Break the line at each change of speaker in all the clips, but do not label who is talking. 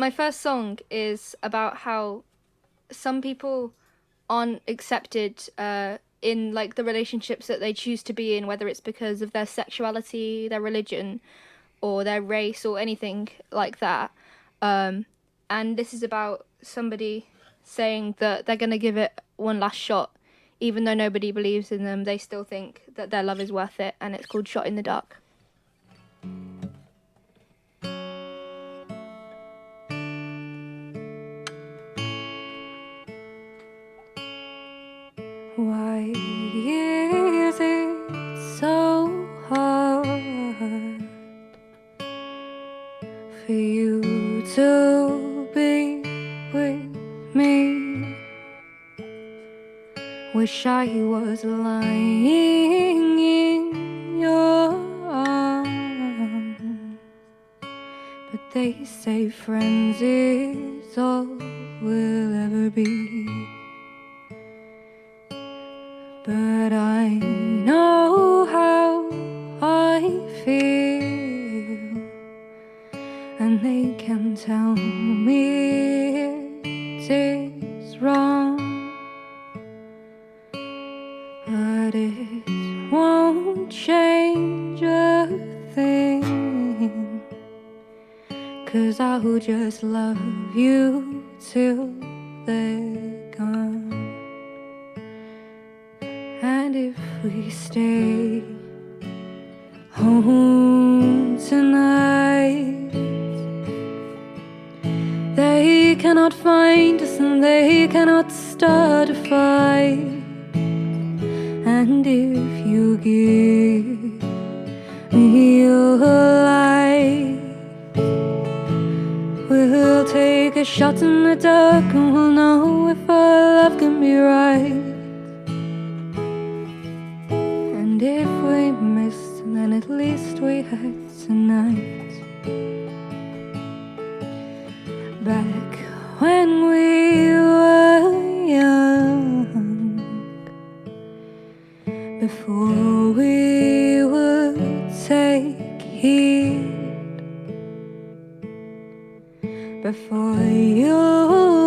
my first song is about how some people aren't accepted in like the relationships that they choose to be in, whether it's because of their sexuality, their religion, or their race, or anything like that. Um, and this is about somebody saying that they're gonna give it one last shot, even though nobody believes in them. They still think that their love is worth it, and it's called "Shot in the Dark." Why is it so hard for you to be with me? Wish I was lying in your arms, but they say friends is all we'll ever be. But I know how I feel, and they can tell me it is wrong, but it won't change a thing, 'cause I'll just love you till they're gone. And if we stay home tonight, they cannot find us and they cannot start a fight. And if you give me your light, we'll take a shot in the dark and we'll know if our love can be right. And if we missed, then at least we had tonight. Back when we were young, before we would take heed, before you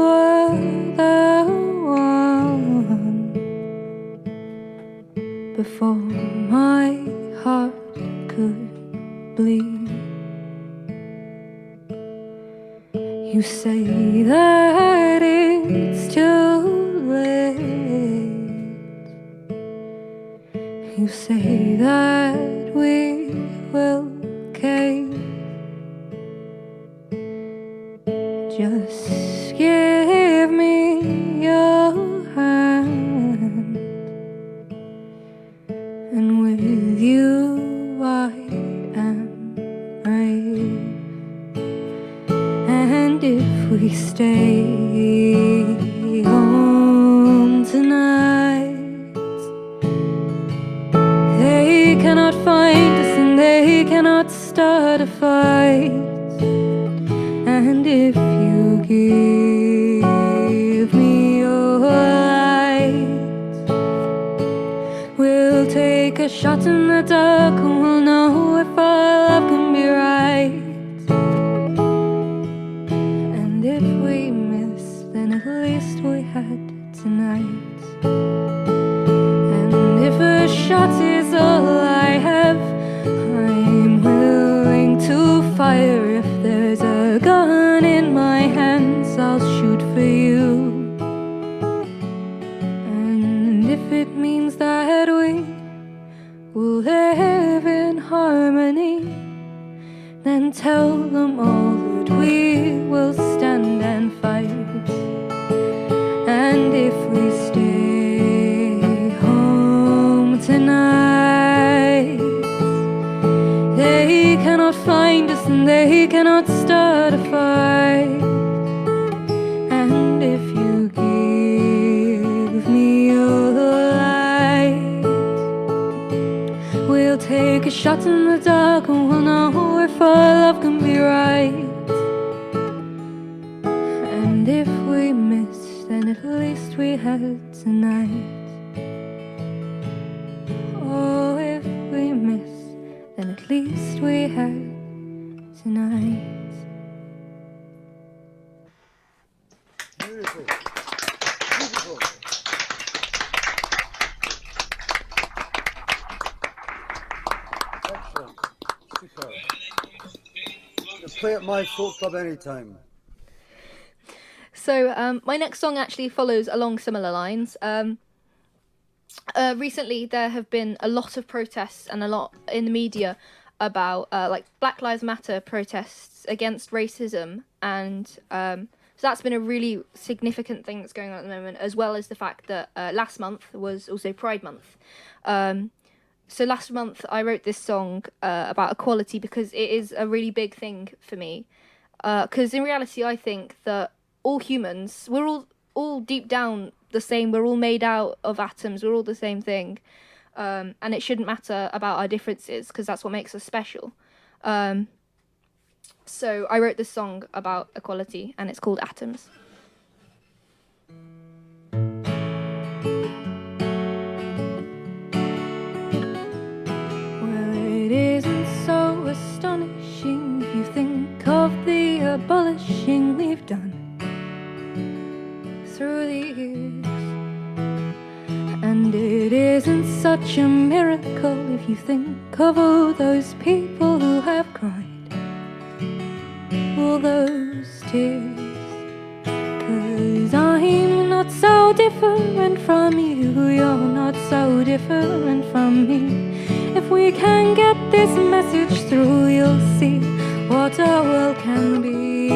were the one, before my heart could bleed. You say that it's too late. You say that we will cave. Just give me your hand, and with you I am brave. And if we stay home tonight, they cannot find us and they cannot start a fight. And if you give me your light, we'll take a shot in the dark and we'll know if our love can be right. And if we miss, then at least we had tonight. And if a shot is all I have, I'm willing to fire. If there's a gun in my hands, I'll shoot for you. And if it means that we will live in harmony, then tell them all that we will stand and fight. And if we stay home tonight, they cannot find us and they cannot start a fight. And if you give me your light, we'll take a shot in the dark and we'll know if our love can be right. And if we miss, then at least we had tonight. Oh, if we miss, then at least we had tonight.
Beautiful. Beautiful. Excellent. Superb. You can play at my folk club anytime.
So my next song actually follows along similar lines. Recently, there have been a lot of protests and a lot in the media about like Black Lives Matter protests against racism, and so that's been a really significant thing that's going on at the moment, as well as the fact that last month was also Pride Month. So last month I wrote this song about equality because it is a really big thing for me. Because in reality, I think that all humans, we're all deep down the same. We're all made out of atoms. We're all the same thing, and it shouldn't matter about our differences because that's what makes us special. So I wrote this song about equality, and it's called Atoms. Well, it isn't so astonishing if you think of the abolishing we've done through the years. And it isn't such a miracle if you think of all those people who have cried all those tears. 'Cause I'm not so different from you, you're not so different from me. If we can get this message through, you'll see what our world can be.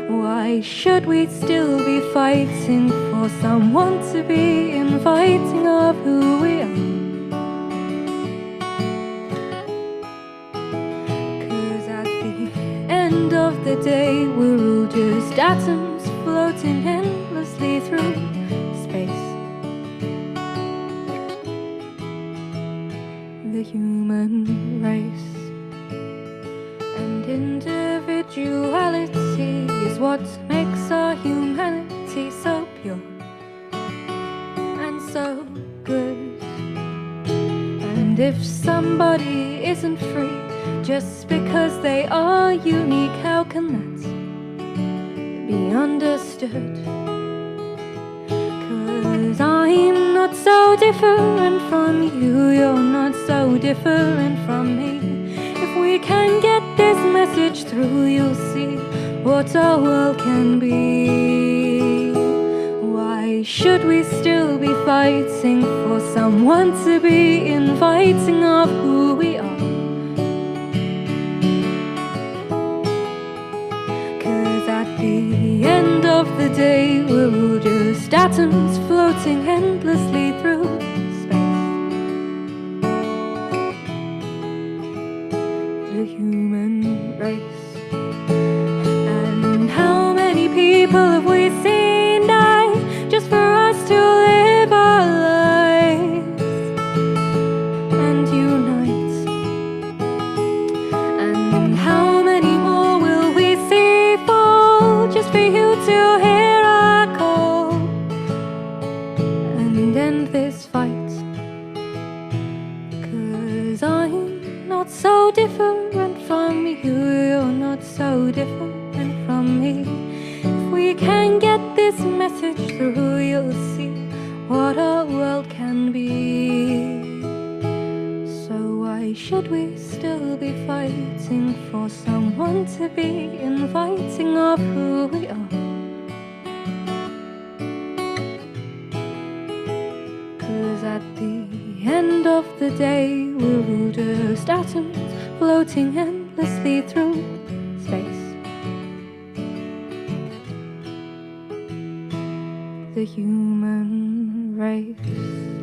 Why should we still be fighting for someone to be inviting of who we are? 'Cause at the end of the day, we're all just atoms floating endlessly through space. The human race and individuality is what makes our humanity so pure and so good. And if somebody isn't free just because they are unique, how can that be understood? 'Cause I'm not so different from you, you're not so different from me. If we can get this message through, you'll see what our world can be. Why should we still be fighting for someone to be inviting of who we are? 'Cause at the end of the day, we're all just atoms floating endlessly through space. The human race. And how many people have we seen die just for us to live our lives and unite? And how many more will we see fall just for you to hear our call and end this fight? 'Cause I'm not so different from you, you're not so different from me. If we can get this message through, you'll see what our world can be. So why should we still be fighting for someone to be inviting of who we are? 'Cause at the end of the day, we're all just atoms floating endlessly through space. The human race.